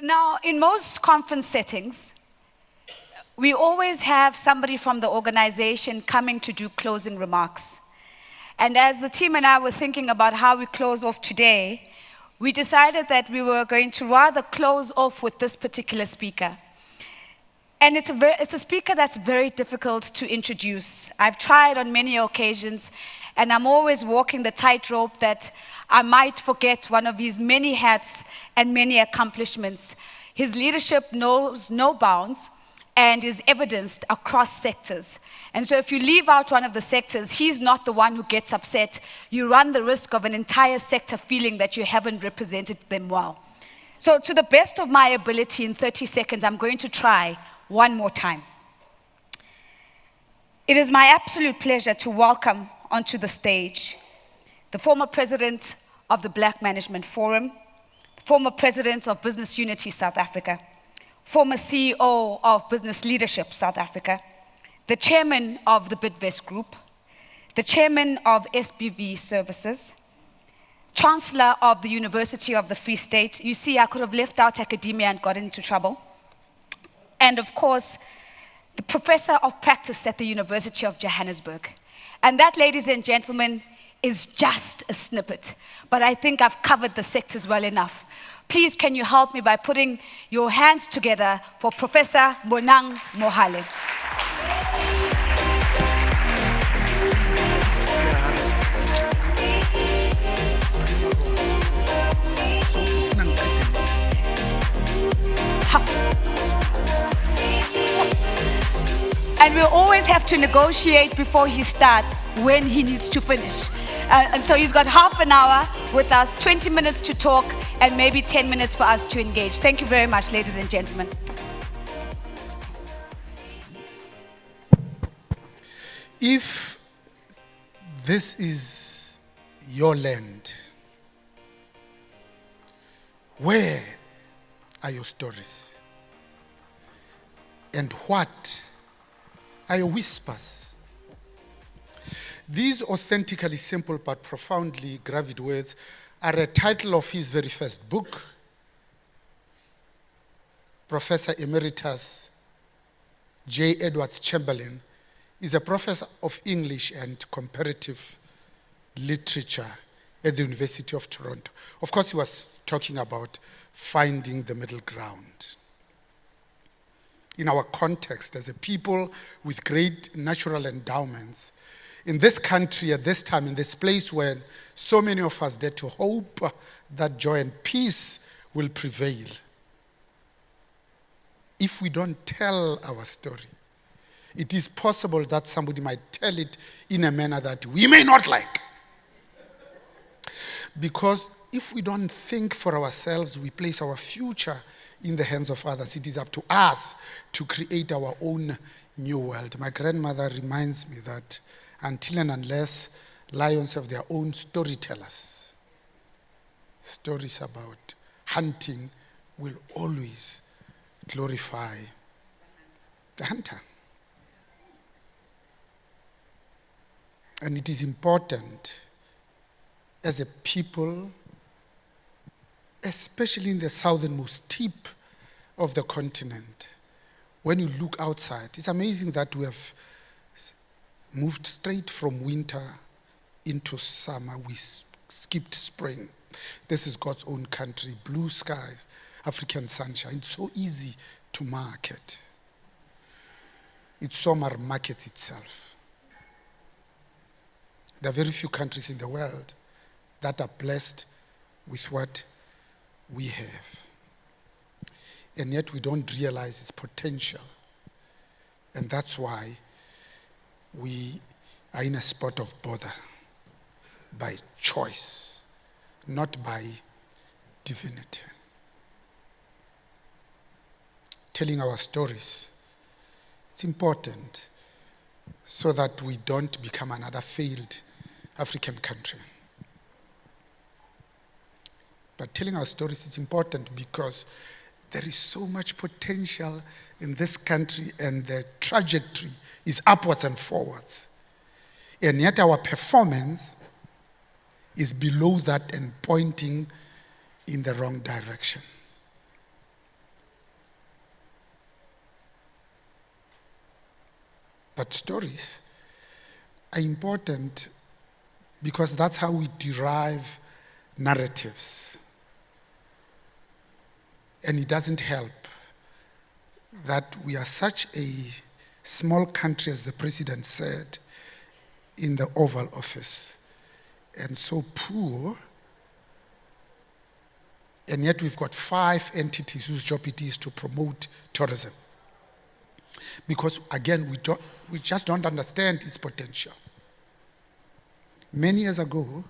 Now, in most conference settings, we always have somebody from the organization coming to do closing remarks. And as the team and I were thinking about how we close off today, we decided that we were going to rather close off with this particular speaker. And it's a speaker that's very difficult to introduce. I've tried on many occasions, and I'm always walking the tightrope that I might forget one of his many hats and many accomplishments. His leadership knows no bounds and is evidenced across sectors. And so if you leave out one of the sectors, he's not the one who gets upset. You run the risk of an entire sector feeling that you haven't represented them well. So to the best of my ability in 30 seconds, I'm going to try one more time. It is my absolute pleasure to welcome onto the stage the former president of the Black Management Forum, former president of Business Unity South Africa, former CEO of Business Leadership South Africa, the chairman of the Bidvest Group, the chairman of SBV Services, Chancellor of the University of the Free State. You see, I could have left out academia and got into trouble. And of course, the professor of practice at the University of Johannesburg. And that, ladies and gentlemen, is just a snippet. But I think I've covered the sectors well enough. Please, can you help me by putting your hands together for Professor Bonang Mohale. And we'll always have to negotiate before he starts when he needs to finish. And so he's got half an hour with us, 20 minutes to talk, and maybe 10 minutes for us to engage. Thank you very much, ladies and gentlemen. If this is your land, where are your stories? And what are your whispers? These authentically simple but profoundly gravid words are a title of his very first book. Professor Emeritus J. Edwards Chamberlain is a professor of English and comparative literature at the University of Toronto. Of course, he was talking about finding the middle ground. In our context, as a people with great natural endowments, in this country, at this time, in this place where so many of us dare to hope that joy and peace will prevail, if we don't tell our story, it is possible that somebody might tell it in a manner that we may not like. Because if we don't think for ourselves, we place our future in the hands of others. It is up to us to create our own new world. My grandmother reminds me that until and unless lions have their own storytellers, stories about hunting will always glorify the hunter. And it is important as a people, especially in the southernmost tip of the continent, when you look outside, it's amazing that we have moved straight from winter into summer. We skipped spring. This is God's own country, blue skies, African sunshine. It's so easy to market. It's summer markets itself. There are very few countries in the world that are blessed with what we have. And yet we don't realize its potential. And that's why we are in a spot of bother by choice, not by divinity. Telling our stories, it's important so that we don't become another failed African country. But telling our stories is important because there is so much potential in this country and the trajectory is upwards and forwards. And yet our performance is below that and pointing in the wrong direction. But stories are important because that's how we derive narratives. And it doesn't help that we are such a small country, as the president said in the Oval Office, and so poor, and yet we've got 5 entities whose job it is to promote tourism. Because again, we just don't understand its potential. Many years ago,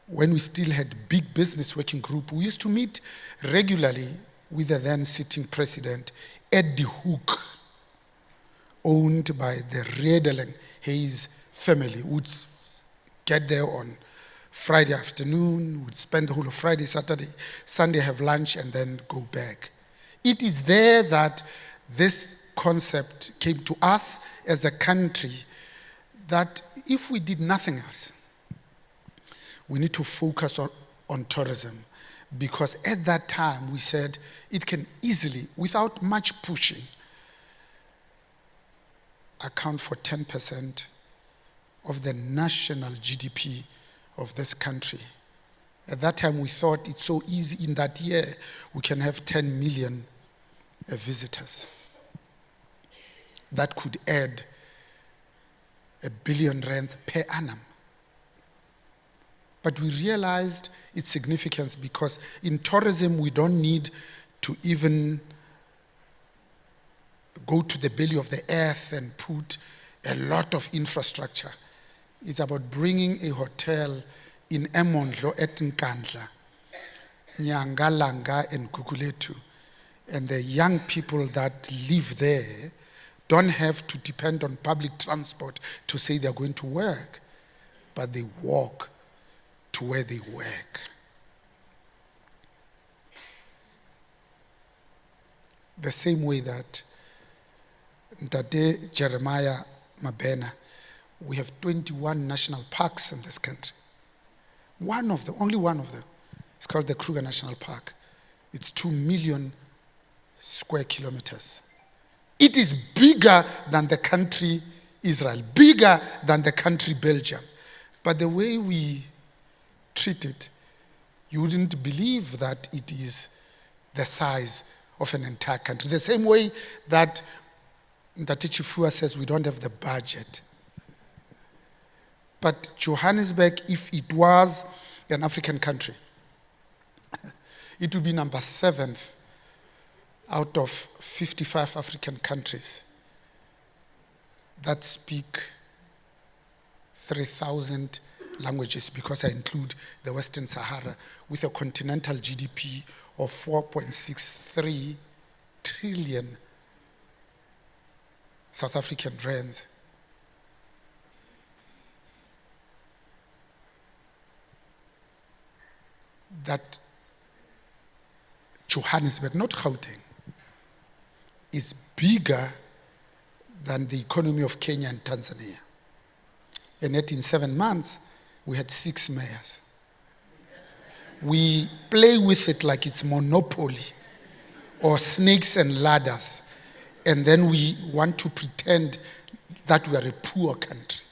when we still had big business working group, we used to meet regularly with the then sitting president at the Hook, owned by the Redeling Hayes family, who would get there on Friday afternoon, would spend the whole of Friday, Saturday, Sunday, have lunch, and then go back. It is there that this concept came to us as a country, that if we did nothing else, we need to focus on tourism, because at that time we said it can easily, without much pushing, account for 10% of the national GDP of this country. At that time we thought it's so easy, in that year we can have 10 million visitors. That could add R1 billion per annum. But we realized its significance because in tourism we don't need to even go to the belly of the earth and put a lot of infrastructure. It's about bringing a hotel in Emondlo at Nkandla, Nyangalanga and Guguletu, and the young people that live there don't have to depend on public transport to say they're going to work, but they walk to where they work. The same way that Ndade Jeremiah Mabena, we have 21 national parks in this country. Only one of them, it's called the Kruger National Park. It's 2 million square kilometers. It is bigger than the country Israel, bigger than the country Belgium. But the way we treat it, you wouldn't believe that it is the size of an entire country. The same way that Ndati Chifua says we don't have the budget. But Johannesburg, if it was an African country, it would be number 7th out of 55 African countries that speak 3,000 languages, because I include the Western Sahara, with a continental GDP of 4.63 trillion South African rands. That Johannesburg, not Gauteng, is bigger than the economy of Kenya and Tanzania. And yet in 7 months, we had 6 mayors. We play with it like it's monopoly or snakes and ladders, and then we want to pretend that we are a poor country.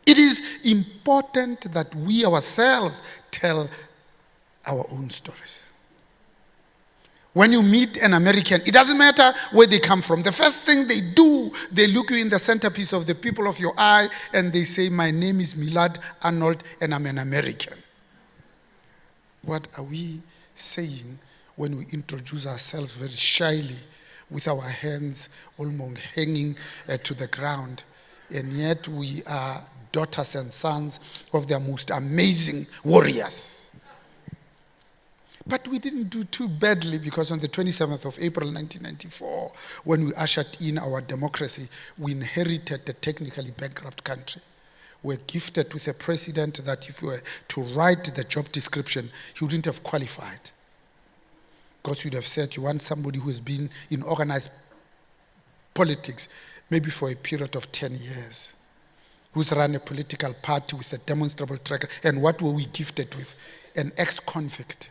It is important that we ourselves tell our own stories. When you meet an American, it doesn't matter where they come from. The first thing they do, they look you in the centerpiece of the pupil of your eye and they say, "My name is Millard Arnold and I'm an American." What are we saying when we introduce ourselves very shyly, with our hands almost hanging to the ground, and yet we are daughters and sons of their most amazing warriors? But we didn't do too badly, because on the 27th of April 1994, when we ushered in our democracy, we inherited a technically bankrupt country. We're gifted with a president that if we were to write the job description, he wouldn't have qualified. Because you'd have said you want somebody who has been in organized politics, maybe for a period of 10 years, who's run a political party with a demonstrable track record. And what were we gifted with? An ex-convict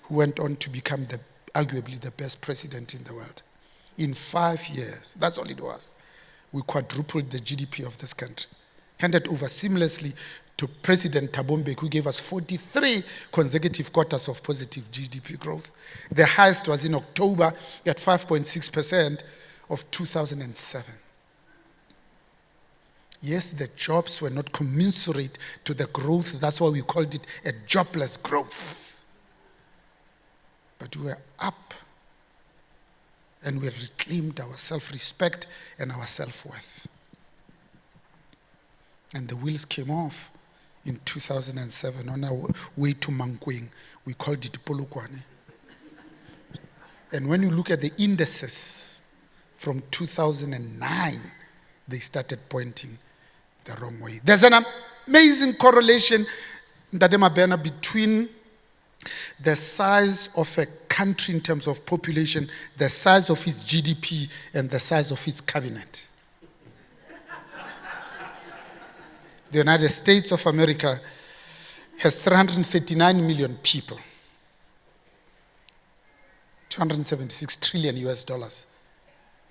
who went on to become arguably the best president in the world. In 5 years, that's all it was. we quadrupled the GDP of this country. Handed over seamlessly to President Thabo Mbeki, who gave us 43 consecutive quarters of positive GDP growth. The highest was in October at 5.6% of 2007. Yes, the jobs were not commensurate to the growth. That's why we called it a jobless growth. But we were up, and we reclaimed our self-respect and our self-worth. And the wheels came off in 2007 on our way to Mankweng. We called it Polokwane. And when you look at the indices from 2009, they started pointing the wrong way. There's an amazing correlation, Ndade Mabena, between the size of a country in terms of population, the size of its GDP, and the size of its cabinet. The United States of America has 339 million people, 276 trillion US dollars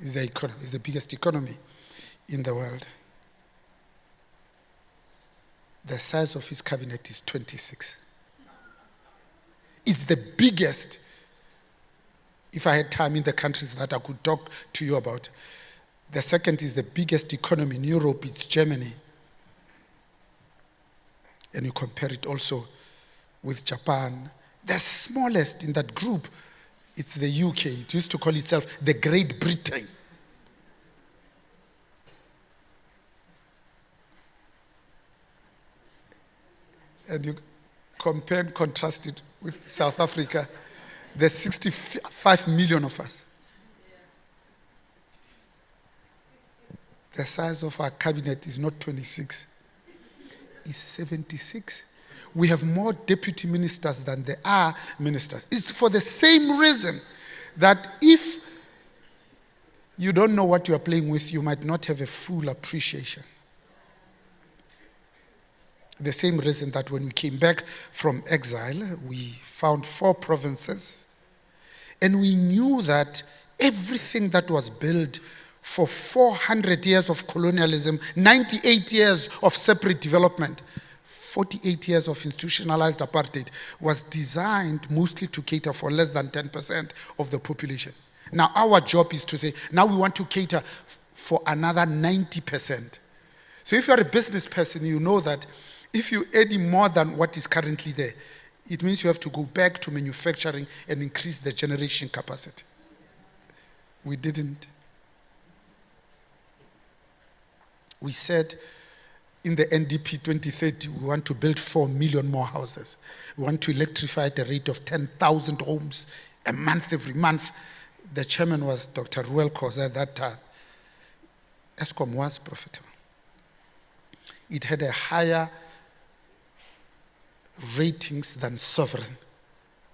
is the economy, is the biggest economy in the world. The size of its cabinet is 26. It's the biggest, if I had time, in the countries that I could talk to you about. The second is the biggest economy in Europe, it's Germany. And you compare it also with Japan. The smallest in that group, it's the UK. It used to call itself the Great Britain. And you compare and contrast it with South Africa. There's 65 million of us. The size of our cabinet is not 26. Is 76. We have more deputy ministers than there are ministers. It's for the same reason that if you don't know what you are playing with, you might not have a full appreciation. The same reason that when we came back from exile, we found 4 provinces, and we knew that everything that was built for 400 years of colonialism, 98 years of separate development, 48 years of institutionalized apartheid, was designed mostly to cater for less than 10% of the population. Now our job is to say, now we want to cater for another 90%. So if you're a business person, you know that if you add more than what is currently there, it means you have to go back to manufacturing and increase the generation capacity. We didn't. We said in the NDP 2030, we want to build 4 million more houses. We want to electrify at a rate of 10,000 homes a month, every month. The chairman was Dr. Ruel Khoza at that time. Eskom was profitable. It had a higher ratings than sovereign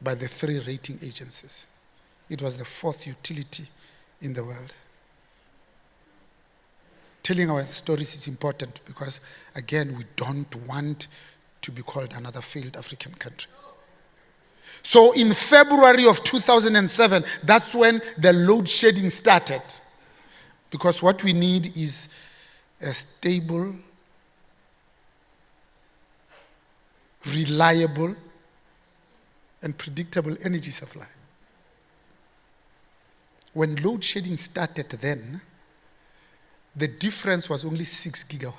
by the 3 rating agencies. It was the 4th utility in the world. Telling our stories is important because, again, we don't want to be called another failed African country. So in February of 2007, that's when the load shedding started. Because what we need is a stable, reliable, and predictable energy supply. When load shedding started then, the difference was only 6 gigawatt.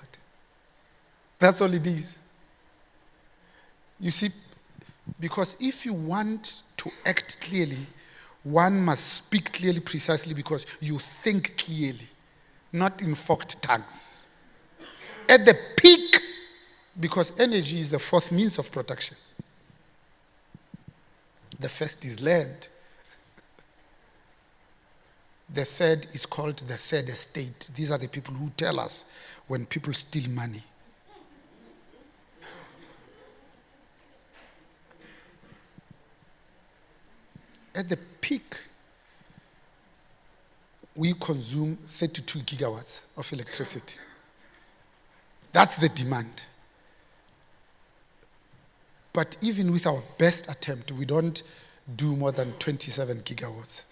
That's all it is. You see, because if you want to act clearly, one must speak clearly, precisely because you think clearly, not in forked tongues. At the peak, because energy is the 4th means of production. The first is land. The third is called the third estate. These are the people who tell us when people steal money. At the peak, we consume 32 gigawatts of electricity. That's the demand. But even with our best attempt, we don't do more than 27 gigawatts.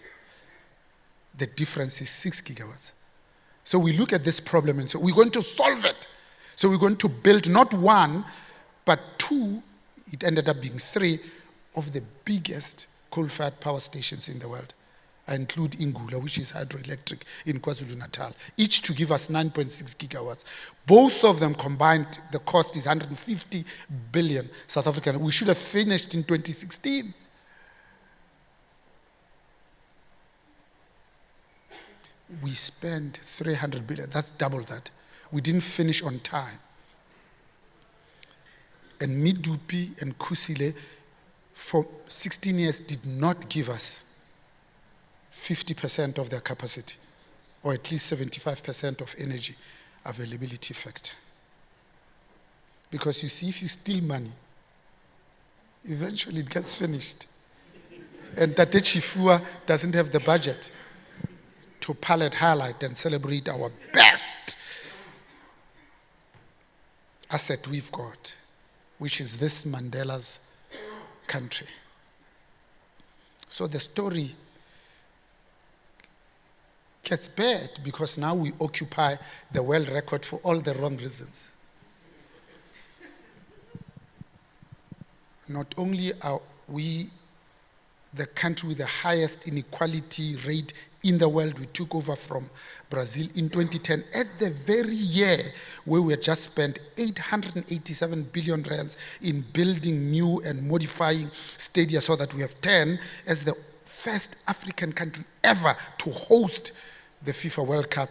The difference is 6 gigawatts. So we look at this problem and say, we're going to solve it. So we're going to build not one, but two, it ended up being three, of the biggest coal-fired power stations in the world. I include Ingula, which is hydroelectric in KwaZulu-Natal, each to give us 9.6 gigawatts. Both of them combined, the cost is 150 billion South African. We should have finished in 2016. We spent 300 billion, that's double that. We didn't finish on time. And Medupi and Kusile, for 16 years, did not give us 50% of their capacity, or at least 75% of energy availability factor. Because you see, if you steal money, eventually it gets finished. And Tate Chifua doesn't have the budget to palette, highlight, and celebrate our best asset we've got, which is this Mandela's country. So the story gets bad because now we occupy the world record for all the wrong reasons. Not only are we the country with the highest inequality rate in the world, we took over from Brazil in 2010, at the very year where we had just spent 887 billion rands in building new and modifying stadia so that we have 10 as the first African country ever to host the FIFA World Cup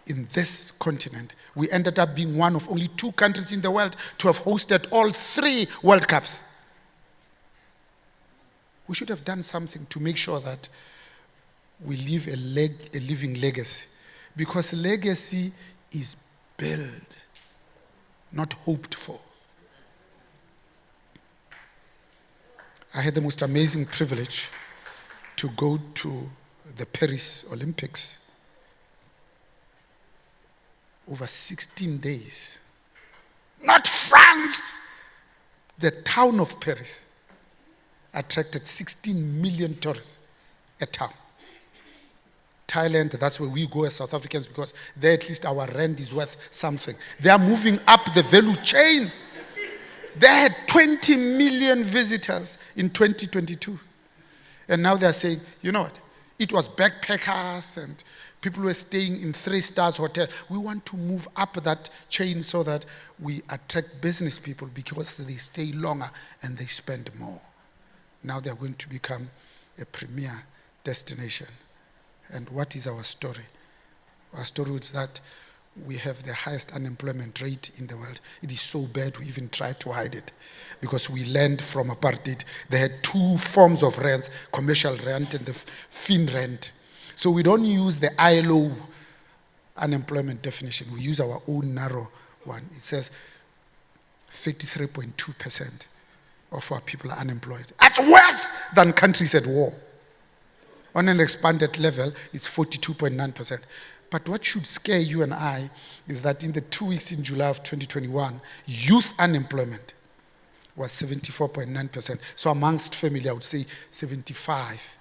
in this continent. We ended up being one of only 2 countries in the world to have hosted all 3 World Cups. We should have done something to make sure that we leave a living legacy. Because legacy is built, not hoped for. I had the most amazing privilege to go to the Paris Olympics over 16 days. Not France! The town of Paris attracted 16 million tourists a town. Thailand, that's where we go as South Africans because there at least our rent is worth something. They are moving up the value chain. They had 20 million visitors in 2022. And now they're saying, you know what? It was backpackers and people who were staying in 3-star hotels. We want to move up that chain so that we attract business people because they stay longer and they spend more. Now they're going to become a premier destination. And what is our story? Our story is that we have the highest unemployment rate in the world. It is so bad we even try to hide it because we learned from apartheid. They had 2 forms of rents, commercial rent and the fin rent. So we don't use the ILO unemployment definition. We use our own narrow one. It says 33.2% of our people are unemployed. That's worse than countries at war. On an expanded level, it's 42.9%. But what should scare you and I is that in the 2 weeks in July of 2021, youth unemployment was 74.9%. So amongst family, I would say 75%.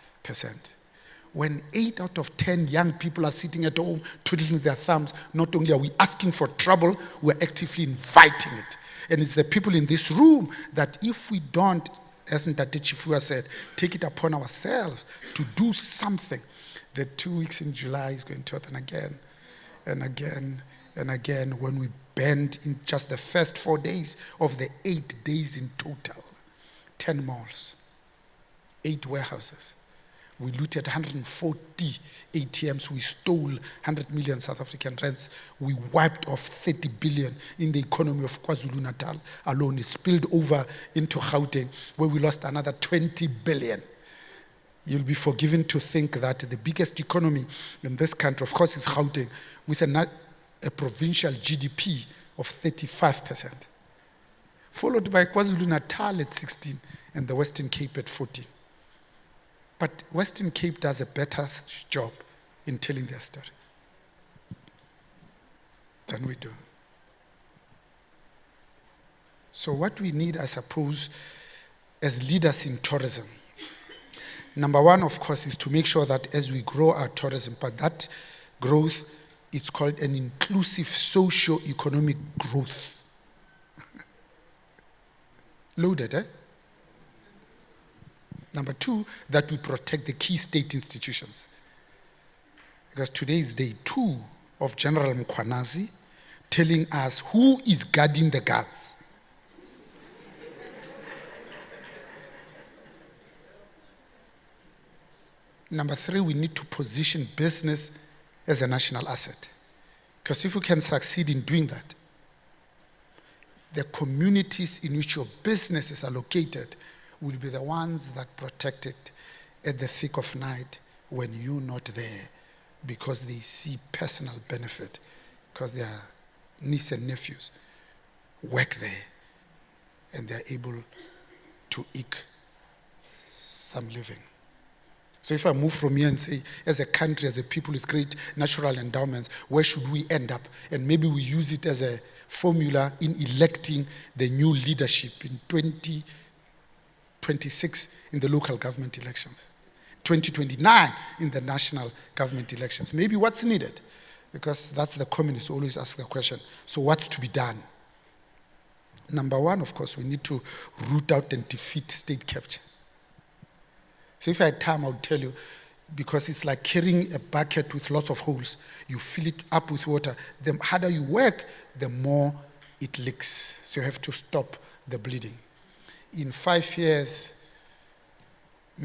When 8 out of 10 young people are sitting at home twiddling their thumbs, not only are we asking for trouble, we're actively inviting it. And it's the people in this room that if we don't, as Ntate Chifua said, take it upon ourselves to do something, the 2 weeks in July is going to happen again and again and again when we bend in just the first 4 days of the 8 days in total. 10 malls, 8 warehouses. We looted 140 ATMs. We stole 100 million South African rands. We wiped off 30 billion in the economy of KwaZulu-Natal alone. It spilled over into Gauteng, where we lost another 20 billion. You'll be forgiven to think that the biggest economy in this country, of course, is Gauteng, with a provincial GDP of 35%, followed by KwaZulu-Natal at 16 and the Western Cape at 14. But Western Cape does a better job in telling their story than we do. So what we need, I suppose, as leaders in tourism, number one, of course, is to make sure that as we grow our tourism, but that growth It's called an inclusive socio-economic growth. Loaded, eh? Number 2, that we protect the key state institutions. Because today is day 2 of General Mkhwanazi telling us who is guarding the guards. Number 3, we need to position business as a national asset. Because if we can succeed in doing that, the communities in which your businesses are located will be the ones that protect it at the thick of night when you're not there, because they see personal benefit, because their nieces and nephews work there and they're able to eke some living. So if I move from here and say, as a country, as a people with great natural endowments, where should we end up? And maybe we use it as a formula in electing the new leadership in 2026 in the local government elections, 2029 in the national government elections. Maybe what's needed? Because that's the communists always ask the question, so what's to be done? Number 1, of course, we need to root out and defeat state capture. So if I had time, I would tell you, because it's like carrying a bucket with lots of holes. You fill it up with water. The harder you work, the more it leaks. So you have to stop the bleeding. In 5 years,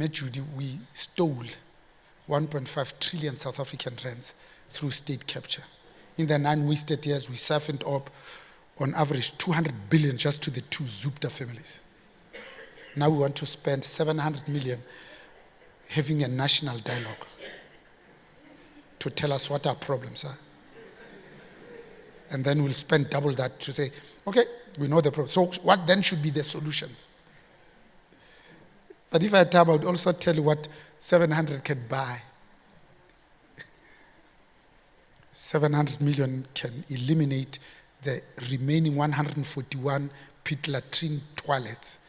Judy, we stole 1.5 trillion South African rands through state capture. In the 9 wasted years, we siphoned up, on average, 200 billion just to the 2 Zupta families. Now we want to spend 700 million having a national dialogue to tell us what our problems are. And then we'll spend double that to say, okay, we know the problem. So what then should be the solutions? But if I had time, I would also tell you what 700 can buy. 700 million can eliminate the remaining 141 pit latrine toilets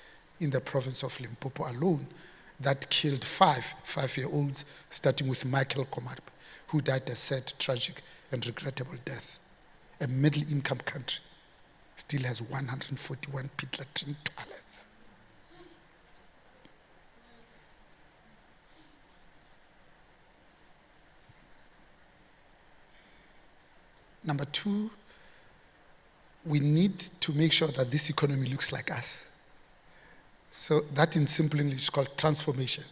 in the province of Limpopo alone, that killed 5 5-year-olds, starting with Michael Komarp, who died a sad, tragic, and regrettable death. A middle-income country still has 141 pit latrine toilets. Number 2, we need to make sure that this economy looks like us. So that in simple English is called transformation.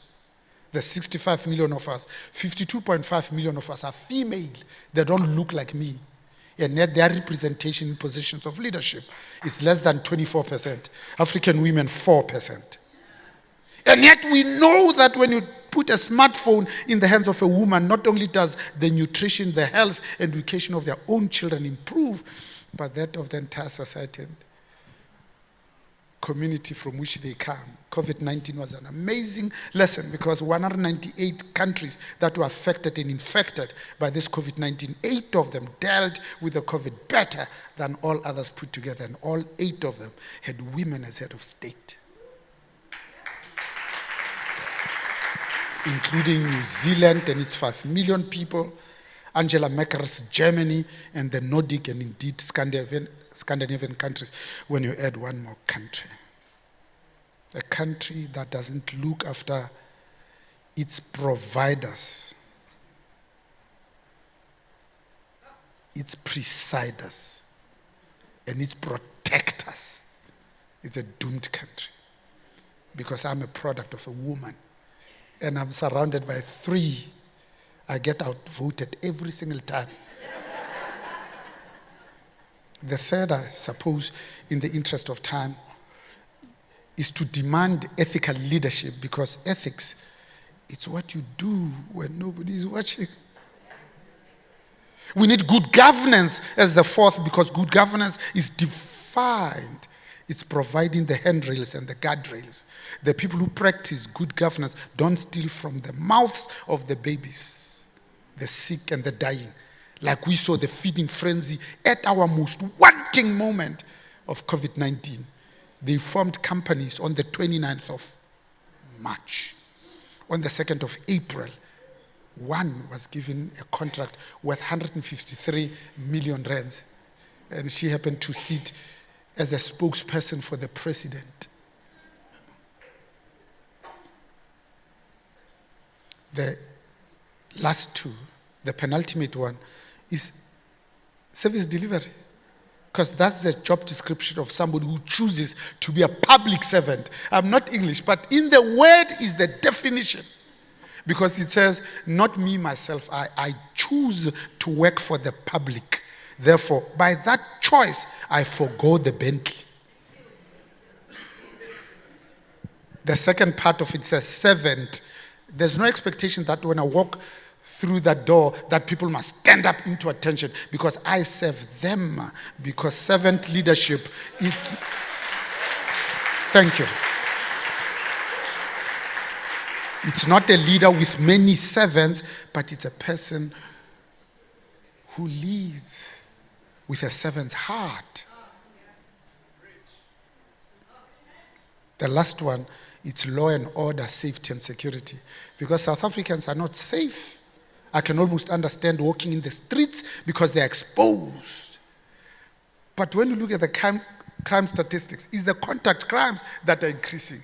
The 65 million of us, 52.5 million of us are female. They don't look like me. And yet their representation in positions of leadership is less than 24%. African women, 4%. And yet we know that when you put a smartphone in the hands of a woman, not only does the nutrition, the health, and education of their own children improve, but that of the entire society and community from which they come. COVID-19 was an amazing lesson, because 198 countries that were affected and infected by this COVID-19, 8 of them dealt with the COVID better than all others put together, and all 8 of them had women as head of state, including New Zealand and its 5 million people, Angela Merkel's Germany, and the Nordic and indeed Scandinavian countries, when you add one more country. A country that doesn't look after its providers, its presiders, and its protectors. It's a doomed country. Because I'm a product of a woman, and I'm surrounded by 3. I get outvoted every single time. The third, I suppose, in the interest of time, is to demand ethical leadership, because ethics, it's what you do when nobody is watching. We need good governance as the 4th, because good governance is defined. It's providing the handrails and the guardrails. The people who practice good governance don't steal from the mouths of the babies, the sick and the dying, like we saw the feeding frenzy at our most wanting moment of COVID-19. They formed companies on the 29th of March. On the 2nd of April, one was given a contract worth 153 million rands, and she happened to sit as a spokesperson for the president. The last two, the penultimate one, is service delivery. Because that's the job description of somebody who chooses to be a public servant. I'm not English, but in the word is the definition. Because it says, not me, myself, I choose to work for the public. Therefore, by that choice, I forgo the Bentley. The second part of it says, servant. There's no expectation that when I walk through that door that people must stand up into attention because I serve them. Because servant leadership is... Thank you. It's not a leader with many servants, but it's a person who leads with a servant's heart. The last one, it's law and order, safety and security. Because South Africans are not safe. I can almost understand walking in the streets because they're exposed. But when you look at the crime statistics, it's the contact crimes that are increasing.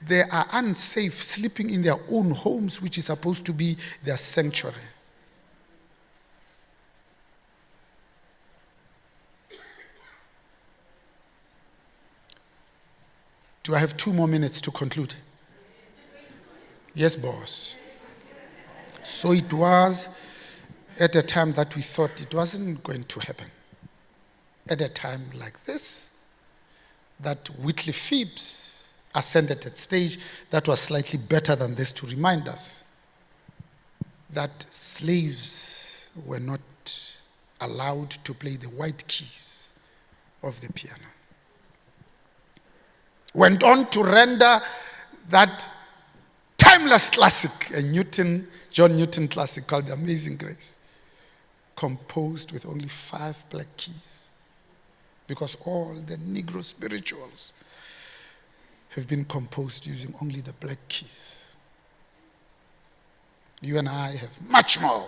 They are unsafe sleeping in their own homes, which is supposed to be their sanctuary. Do I have 2 more minutes to conclude? Yes, boss. So it was at a time that we thought it wasn't going to happen. At a time like this, that Whitley Phibbs ascended at stage that was slightly better than this to remind us that slaves were not allowed to play the white keys of the piano. Went on to render that timeless classic, a John Newton classic called The Amazing Grace, composed with only 5 black keys, because all the Negro spirituals have been composed using only the black keys. You and I have much more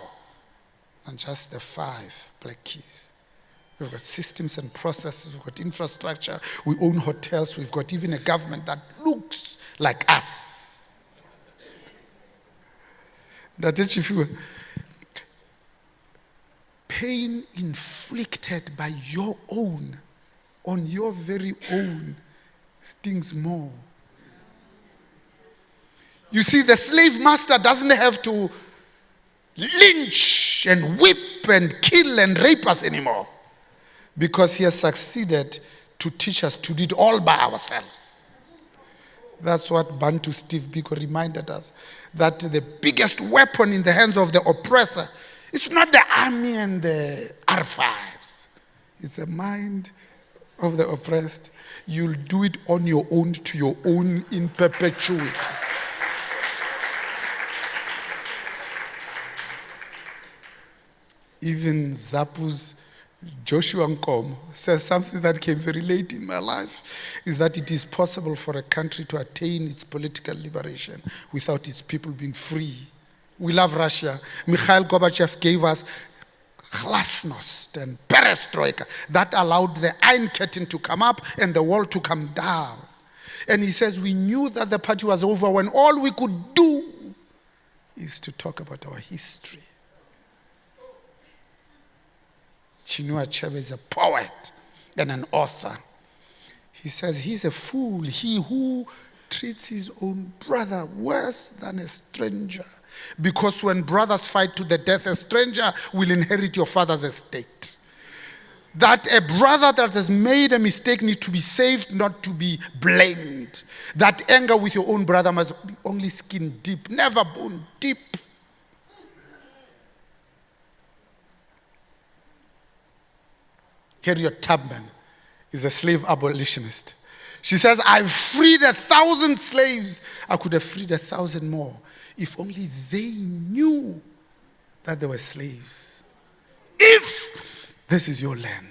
than just the 5 black keys. We've got systems and processes, we've got infrastructure, we own hotels, we've got even a government that looks like us. That if you pain inflicted by your own, on your very own, stings more. You see, the slave master doesn't have to lynch and whip and kill and rape us anymore, because he has succeeded to teach us to do it all by ourselves. That's what Bantu Steve Biko reminded us, that the biggest weapon in the hands of the oppressor is not the army and the R5s. It's the mind of the oppressed. You'll do it on your own, to your own, in perpetuity. Even Zapu's Joshua Nkomo says something that came very late in my life, is that it is possible for a country to attain its political liberation without its people being free. We love Russia. Mikhail Gorbachev gave us glasnost and perestroika that allowed the Iron Curtain to come up and the wall to come down. And he says we knew that the party was over when all we could do is to talk about our history. Chinua Achebe is a poet and an author. He says he's a fool, he who treats his own brother worse than a stranger. Because when brothers fight to the death, a stranger will inherit your father's estate. That a brother that has made a mistake needs to be saved, not to be blamed. That anger with your own brother must be only skin deep, never bone deep. Harriet Tubman is a slave abolitionist. She says, I've freed 1,000 slaves. I could have freed 1,000 more if only they knew that they were slaves. If this is your land,